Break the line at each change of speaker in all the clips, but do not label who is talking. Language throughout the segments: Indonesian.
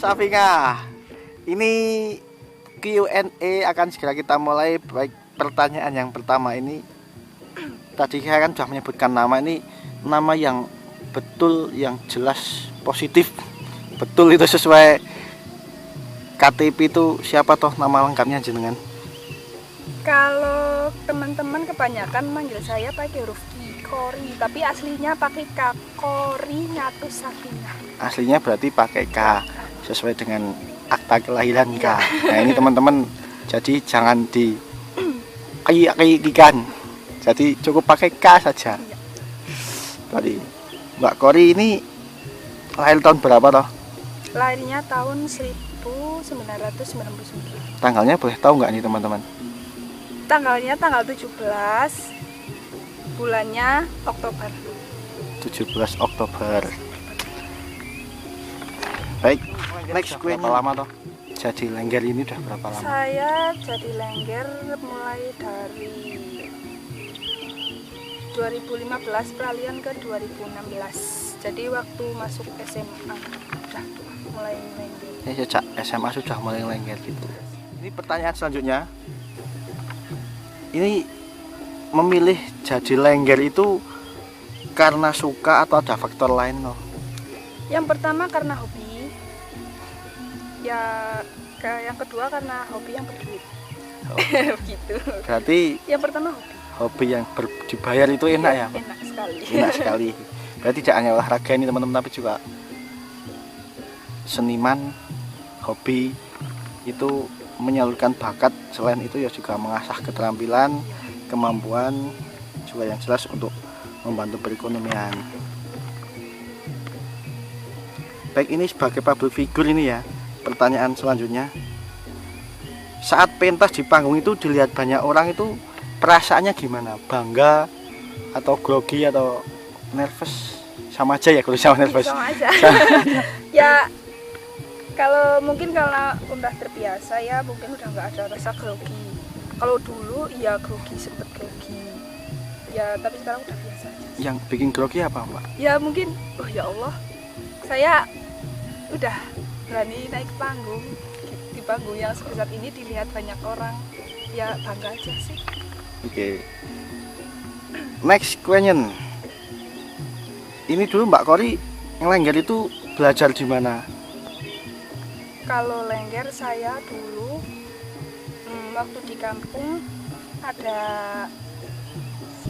Safina, ini Q&A akan segera kita mulai. Baik, pertanyaan yang pertama ini, tadi saya kan sudah menyebutkan nama, ini nama yang betul, yang jelas, positif, betul itu sesuai KTP itu siapa toh nama lengkapnya jenengan?
Kalau teman-teman kebanyakan manggil saya pakai huruf Kori, tapi aslinya pakai K, Kori Nyatu Safina.
Aslinya berarti pakai K, sesuai dengan akta kelahiran K. Nah ini teman-teman, jadi jangan di kayak-kayakikan, jadi cukup pakai K saja. Tadi Mbak Kori ini lahir tahun berapa toh?
Lahirnya tahun 1999.
Tanggalnya boleh tahu nggak nih teman-teman?
Tanggalnya tanggal 17, bulannya Oktober.
17 Oktober. Baik, next question. Berapa lama toh jadi lengger ini, udah berapa lama?
Saya jadi lengger mulai dari 2015 peralihan ke 2016. Jadi waktu masuk SMA udah mulai lengger.
Ya, sejak SMA sudah mulai lengger gitu. Ini pertanyaan selanjutnya. Ini memilih jadi lengger itu karena suka atau ada faktor lain loh?
Yang pertama karena hobi. Ya, yang kedua karena hobi yang berduit.
Oh.
Begitu.
Berarti
yang pertama hobi
yang dibayar itu enak ya?
Enak sekali.
Enak sekali. Berarti tidak hanya olahraga ini teman-teman, tapi juga seniman, hobi itu menyalurkan bakat. Selain itu ya juga mengasah keterampilan, kemampuan, juga yang jelas untuk membantu perekonomian. Baik, ini sebagai public figure ini ya, pertanyaan selanjutnya, saat pentas di panggung itu dilihat banyak orang itu perasaannya gimana? Bangga atau grogi atau nervous? Sama aja ya kalau sama nervous?
Sama aja. Ya kalau mungkin karena udah terbiasa ya, mungkin udah nggak ada rasa grogi. Kalau dulu ya grogi, sempet grogi ya, tapi sekarang udah biasa aja.
Yang bikin grogi apa Mbak?
Ya mungkin, oh ya Allah, saya udah berani naik panggung, di panggung yang sebesar ini dilihat banyak orang, ya bangga aja sih.
Oke. Next question. Ini dulu Mbak Kori yang lengger itu belajar di mana?
Kalau lengger saya dulu waktu di kampung ada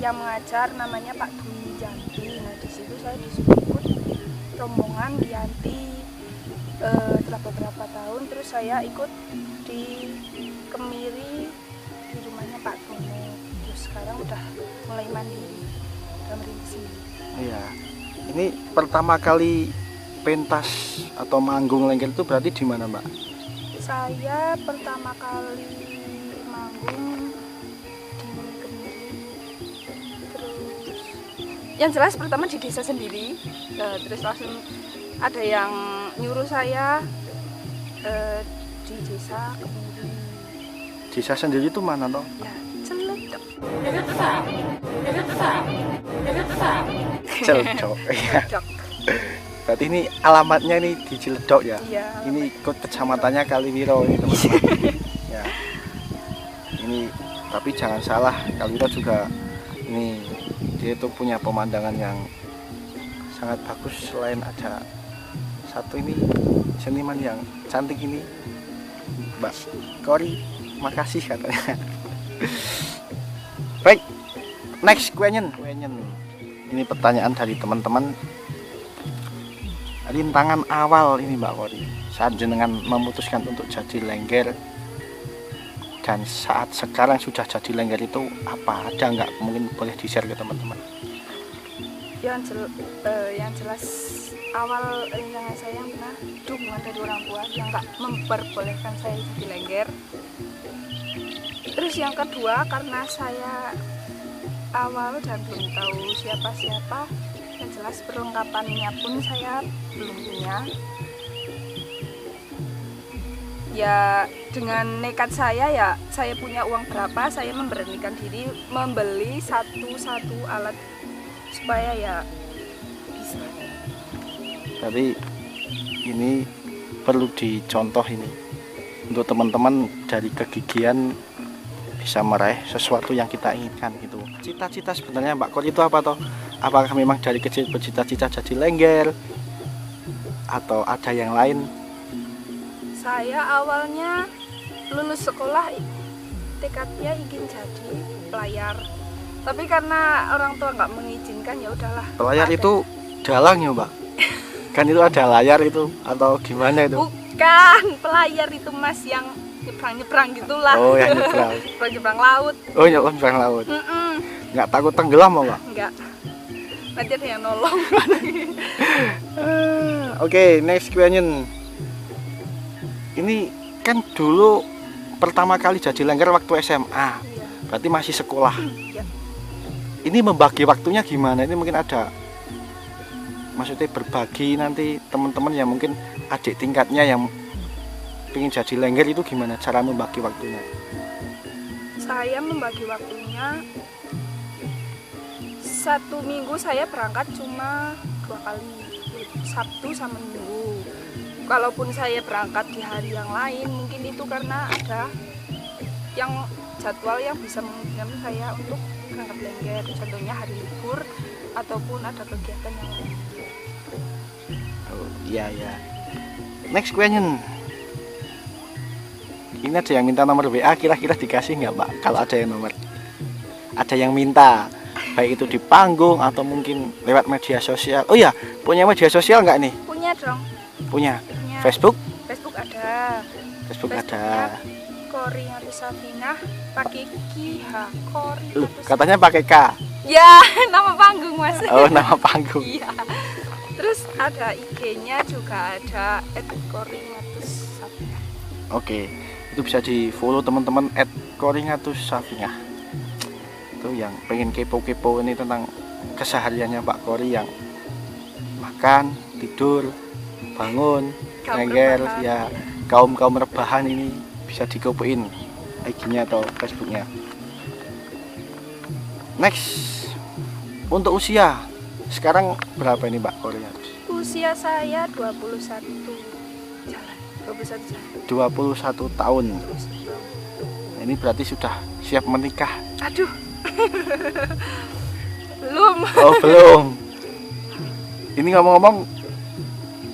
yang mengajar namanya Pak Dwi Janti. Nah di situ saya disuruh ikut rombongan Gianti setelah beberapa tahun. Terus saya ikut di Kemiri di rumahnya Pak Dono. Terus sekarang udah mulai mandiri, udah merinci.
Iya. Ini pertama kali pentas atau manggung lengger itu berarti di mana Mbak?
Saya pertama kali manggung di Kemiri, terus yang jelas pertama di desa sendiri, terus langsung ada yang nyuruh saya di desa Kemiri.
Desa sendiri itu mana toh?
Ya, Celedok.
Ciledug. Iya. Berarti ini alamatnya ini di Ciledug ya?
Iya.
Ini ikut kecamatannya Kaliwiro ini teman-teman. Ya. Ini tapi jangan salah, Kaliwiro juga ini dia itu punya pemandangan yang sangat bagus. Selain ada satu ini seniman yang cantik ini, Mbak Kori, makasih katanya. Baik, next question. Ini pertanyaan dari teman-teman. Rintangan awal ini Mbak Kori saat jenengan memutuskan untuk jadi lengger, dan saat sekarang sudah jadi lengger itu apa? Ada nggak? Mungkin boleh di-share ke teman-teman.
Yang jelas awal rintangan saya yang pernah dukungan dari orang tua yang nggak memperbolehkan saya jadi lengger. Terus yang kedua karena saya awal dan belum tahu siapa-siapa, yang jelas perlengkapannya pun saya belum punya. Ya dengan nekat saya punya uang berapa, saya memberanikan diri membeli satu alat supaya ya bisa.
Tapi ini perlu dicontoh ini untuk teman-teman dari kegigihan bisa meraih sesuatu yang kita inginkan gitu. Cita-cita sebenarnya Mbak Kori itu apa toh? Apakah memang dari kecil bercita-cita jadi lengger atau ada yang lain?
Saya awalnya lulus sekolah tekadnya ingin jadi pelayar, tapi karena orang tua nggak mengizinkan ya udahlah.
Pelayar itu dalang ya Mbak? Kan itu ada layar itu atau gimana itu?
Bukan, pelayar itu Mas yang nyebrang-nyebrang gitulah.
Oh yang nyebrang.
Nyebrang laut.
Oh nyebrang laut. Nggak takut tenggelam Mbak?
Enggak. Nanti ada yang nolong.
Oke, next question. Ini kan dulu pertama kali jadi lengger waktu SMA.
Iya.
Berarti masih sekolah.
Iya.
Ini membagi waktunya gimana? Ini mungkin ada, maksudnya berbagi nanti teman-teman yang mungkin adik tingkatnya yang ingin jadi lengger itu gimana cara membagi waktunya?
Saya membagi waktunya, satu minggu saya berangkat cuma 2 kali, Sabtu sama Minggu. Kalaupun saya berangkat di hari yang lain, mungkin itu karena ada yang jadwal yang bisa memungkinkan saya untuk berangkat lengger, contohnya hari libur ataupun ada kegiatan yang lain.
Oh iya ya. Next question. Ini ada yang minta nomor WA, kira-kira dikasih nggak Mbak? Kalau ada yang nomor, ada yang minta, baik itu di panggung atau mungkin lewat media sosial. Oh ya, punya media sosial nggak nih?
Punya dong.
Punya.
Punya.
Facebook?
Facebook ada.
Facebook ada.
Kori Safinah pakai KH. Kori.
Katanya pakai K.
Ya, nama panggung Mas.
Oh, nama panggung.
Iya. Terus ada IG-nya juga ada @koringatussafinah.
Oke, itu bisa di follow teman-teman @koringatussafinah. Itu yang pengen kepo-kepo ini tentang kesehariannya Mbak Kori yang makan, tidur, bangun, lengger, ya kaum rebahan ini bisa dikopoin IG-nya atau Facebook-nya. Next, untuk usia sekarang berapa ini Mbak Kori?
Usia saya 21 jalan.
21 tahun. Ini berarti sudah siap menikah.
Aduh. Belum.
Oh, belum. Ini ngomong-ngomong,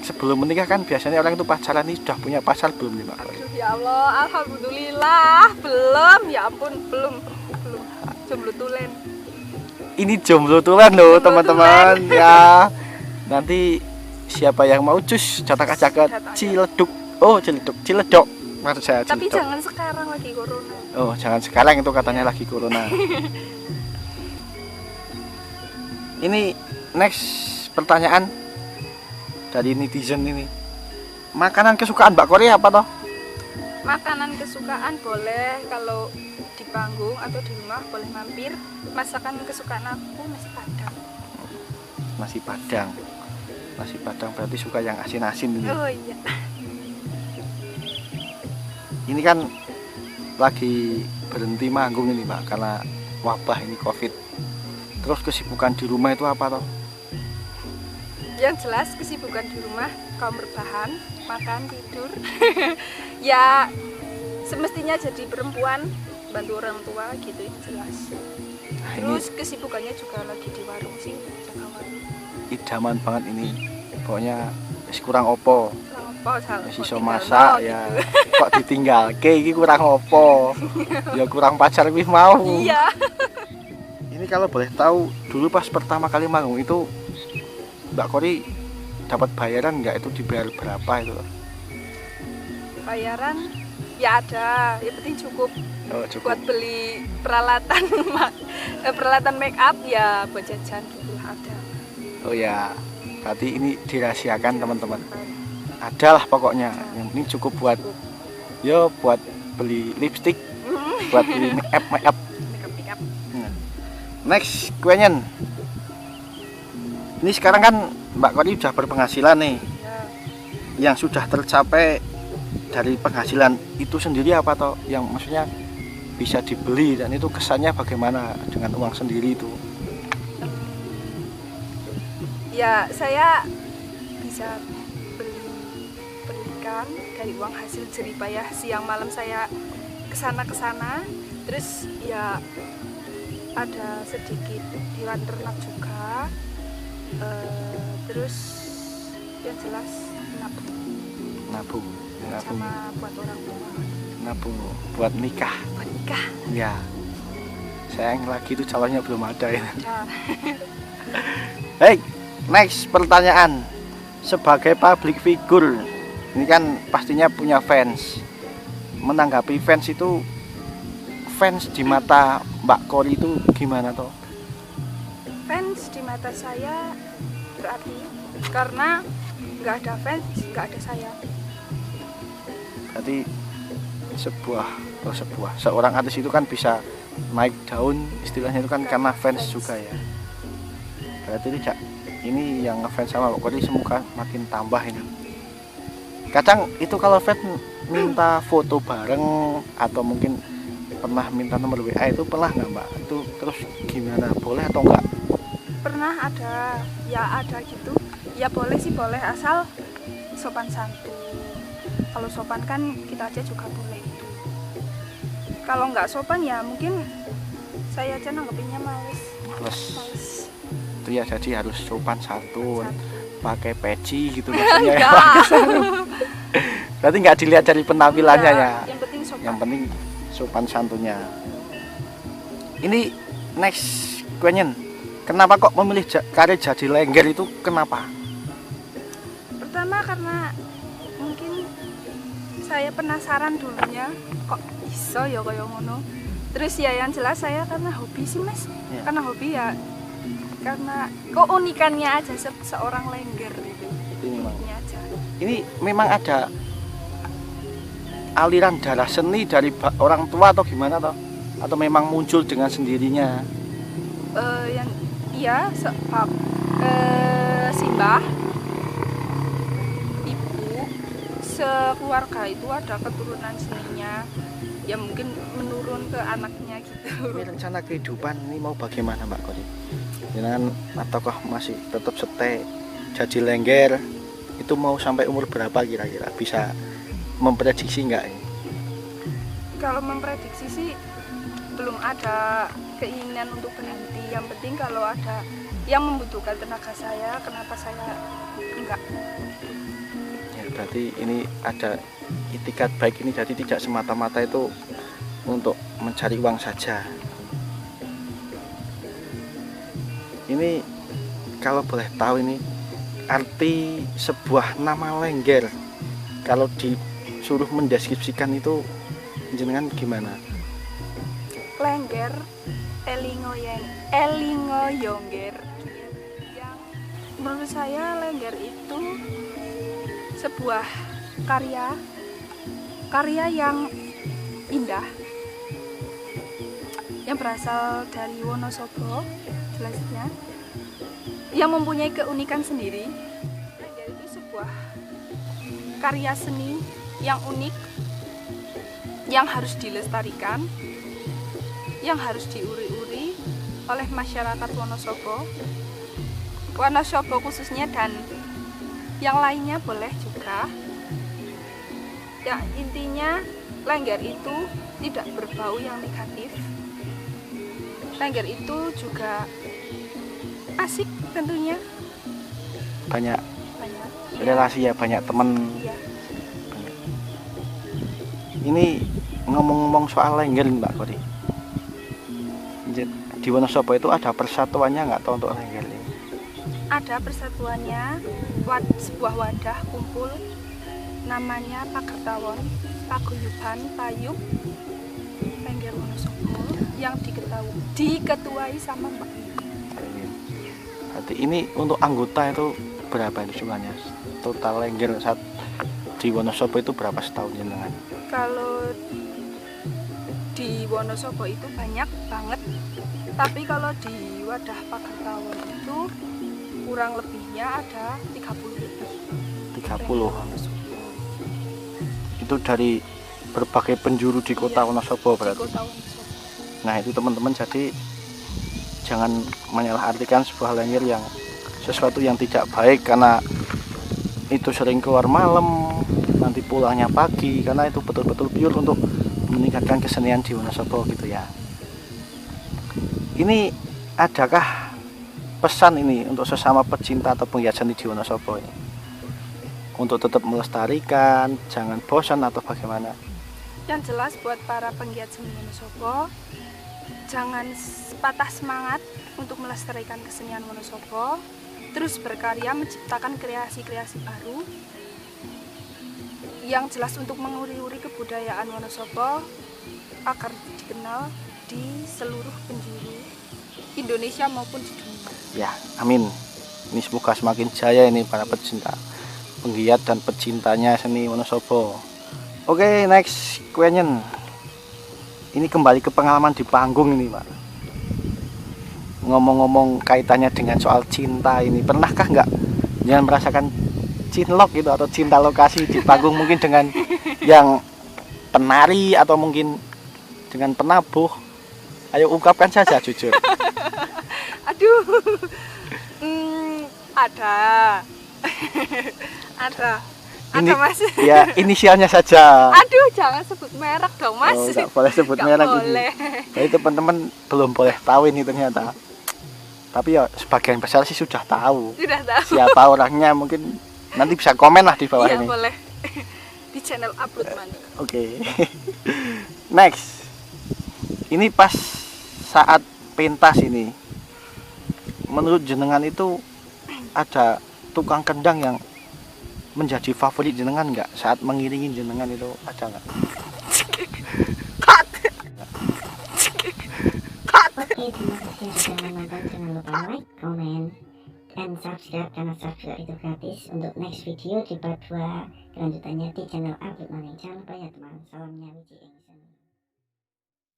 sebelum menikah kan biasanya orang itu pacaran, ini sudah punya pacar belum nih Mbak Kori?
Aduh, ya Allah, alhamdulillah belum. Ya ampun, belum. Jomblo tulen.
Ini jomblo tulen loh teman-teman ya. Nanti siapa yang mau cus catak aja ke Ciledug. Oh Ciledug maksud saya Ciledug.
Tapi jangan sekarang lagi corona.
Oh jangan sekarang, itu katanya lagi corona. Ini next pertanyaan dari netizen ini. Makanan kesukaan Mbak Kori apa toh?
Makanan kesukaan boleh, kalau di panggung atau di rumah boleh mampir. Masakan kesukaan aku nasi padang.
Nasi padang. Nasi padang berarti suka yang asin-asin ini.
Oh iya.
Ini kan lagi berhenti manggung ini Mbak karena wabah ini Covid. Terus kesibukan di rumah itu apa toh?
Yang jelas kesibukan di rumah kaum rebahan, makan, tidur. Ya semestinya jadi perempuan, bantu orang tua gitu yang jelas.
Nah,
terus kesibukannya juga lagi di warung sih, jaga warung.
Idaman banget ini, pokoknya kurang opo. Iso masak ya, gitu. Kok ditinggal, iki kurang opo. Ya kurang pacar wis mau.
Iya.
Ini kalau boleh tahu, dulu pas pertama kali manggung itu Mbak Kori dapat bayaran nggak, itu dibayar berapa itu?
Bayaran ya ada, yang penting cukup.
Oh, cukup
buat beli peralatan peralatan make up ya, buat jajan gitu ada.
Oh ya, berarti ini dirahasiakan teman-teman. Adalah pokoknya, yang penting cukup buat yo buat beli lipstick, buat beli make up. Next question. Ini sekarang kan Mbak Kori sudah berpenghasilan nih.
Ya.
Yang sudah tercapai dari penghasilan itu sendiri apa toh? Yang maksudnya bisa dibeli dan itu kesannya bagaimana dengan uang sendiri itu?
Ya saya bisa beli lestarikan dari uang hasil jeripayah siang malam saya kesana terus ya ada sedikit hewan ternak juga, terus yang jelas
nabung
sama buat orang tua,
nabung buat nikah ya. Sayang lagi itu calonnya belum ada ya. Hey, next pertanyaan. Sebagai public figure, ini kan pastinya punya fans. Menanggapi fans itu, fans di mata Mbak Kori itu gimana toh?
Fans di mata saya berarti karena nggak ada fans, nggak ada saya.
Berarti seorang artis itu kan bisa naik daun, istilahnya itu kan karena fans juga ya. Berarti tidak, ini yang ngefans sama Mbak Kori semoga makin tambah ini. Kadang itu kalau fans minta foto bareng atau mungkin pernah minta nomor WA itu pernah nggak Mbak? Itu terus gimana? Boleh atau enggak?
Pernah ada, ya ada gitu. Ya boleh sih boleh, asal sopan santun. Kalau sopan kan kita aja juga boleh itu. Kalau nggak sopan ya mungkin saya aja nanggepinnya males.
Itu ya, jadi harus sopan santun, pakai peci gitu maksudnya ya. Berarti nggak dilihat dari penampilannya ya.
Yang penting sopan.
Yang penting sopan santunnya. Ini next question. Kenapa kok memilih karir jadi lengger itu kenapa?
Pertama karena mungkin saya penasaran dulunya kok iso ya kaya ngono. Terus ya yang jelas saya karena hobi sih Mas.
Ya.
Karena hobi ya, karena keunikannya aja seorang lengger gitu.
Ini memang ada aliran darah seni dari orang tua atau gimana toh? Atau memang muncul dengan sendirinya?
Yang iya sebab simbah, ibu, sekeluarga itu ada keturunan seninya. Ya mungkin menurun ke anaknya gitu.
Ini rencana kehidupan ini mau bagaimana Mbak Kori? Dengan ataukah masih tetap stay jadi lengger? Itu mau sampai umur berapa kira-kira? Bisa memprediksi nggak ini?
Kalau memprediksi sih belum ada keinginan untuk berhenti. Yang penting kalau ada yang membutuhkan tenaga saya, kenapa saya enggak?
Ya, berarti ini ada itikat baik ini, jadi tidak semata-mata itu untuk mencari uang saja. Ini kalau boleh tahu ini arti sebuah nama lengger, kalau disuruh mendeskripsikan itu jenengan gimana?
Lengger, elingoyongger. Yang menurut saya lengger itu sebuah karya yang indah, yang berasal dari Wonosobo, jelasnya, yang mempunyai keunikan sendiri. Lengger itu sebuah karya seni yang unik, yang harus dilestarikan, yang harus diuri-uri oleh masyarakat Wonosobo khususnya, dan yang lainnya boleh juga. Ya intinya lengger itu tidak berbau yang negatif. Lengger itu juga asik tentunya.
Banyak
Ya.
relasi ya, banyak teman.
Ya.
Ini ngomong-ngomong soal lengger Mbak Kori, di Wonosobo itu ada persatuannya nggak tahu untuk lengger ini?
Ada persatuannya, sebuah wadah kumpul namanya Pagertawon, Paguyuban Payung Lengger Wonosobo, yang diketuai sama Mbak.
Berarti ini untuk anggota itu berapa itu jumlahnya? Total lengger saat di Wonosobo itu berapa setahun jenengan?
Kalau di Wonosobo itu banyak banget, tapi kalau di wadah Pagertawon itu kurang lebihnya ada 30 lebih.
30. Itu dari berbagai penjuru di kota Wonosobo berarti. Nah itu teman-teman, jadi jangan menyalahartikan sebuah lengger yang sesuatu yang tidak baik karena itu sering keluar malam. nanti pulangnya pagi, karena itu betul-betul pure untuk meningkatkan kesenian di Wonosobo gitu ya. Ini adakah pesan ini untuk sesama pecinta atau penggiat seni di Wonosobo ini, untuk tetap melestarikan, jangan bosan atau bagaimana?
Yang jelas buat para penggiat seni Wonosobo, jangan patah semangat untuk melestarikan kesenian Wonosobo, terus berkarya menciptakan kreasi-kreasi baru yang jelas untuk menguri-uri kebudayaan Wonosobo agar dikenal di seluruh penjuru Indonesia maupun di dunia.
Ya, amin. Ini semoga semakin jaya ini para pecinta, penggiat dan pecintanya seni Wonosobo. Oke, next question. Ini kembali ke pengalaman di panggung ini, Pak. Ngomong-ngomong kaitannya dengan soal cinta ini, pernahkah nggak jangan merasakan cinlok gitu atau cinta lokasi di panggung, mungkin dengan yang penari atau mungkin dengan penabuh? Ayo ungkapkan saja jujur.
Aduh, ada, ada
Ini,
Mas.
ya inisialnya saja.
Aduh, jangan sebut merek dong Mas.
Oh, nggak boleh sebut
Nggak
merek
boleh.
ini. Jadi teman-teman belum boleh tahu ini ternyata. Tapi ya sebagian besar sih sudah tahu.
Sudah tahu.
Siapa orangnya, mungkin nanti bisa komen lah di bawah
Iya
ini.
boleh. Di channel Upload Money.
Oke. Next. Ini pas saat pentas ini, menurut jenengan itu ada tukang kendang yang menjadi favorit jenengan nggak saat mengiringi jenengan, itu ada nggak?
Oke, terima kasih sudah menonton. Jangan lupa like, comment, dan subscribe karena subscribe itu gratis. Untuk next video di part 2 kelanjutannya di channel Upload Money. Jangan lupa ya teman. Salamnya Wiji.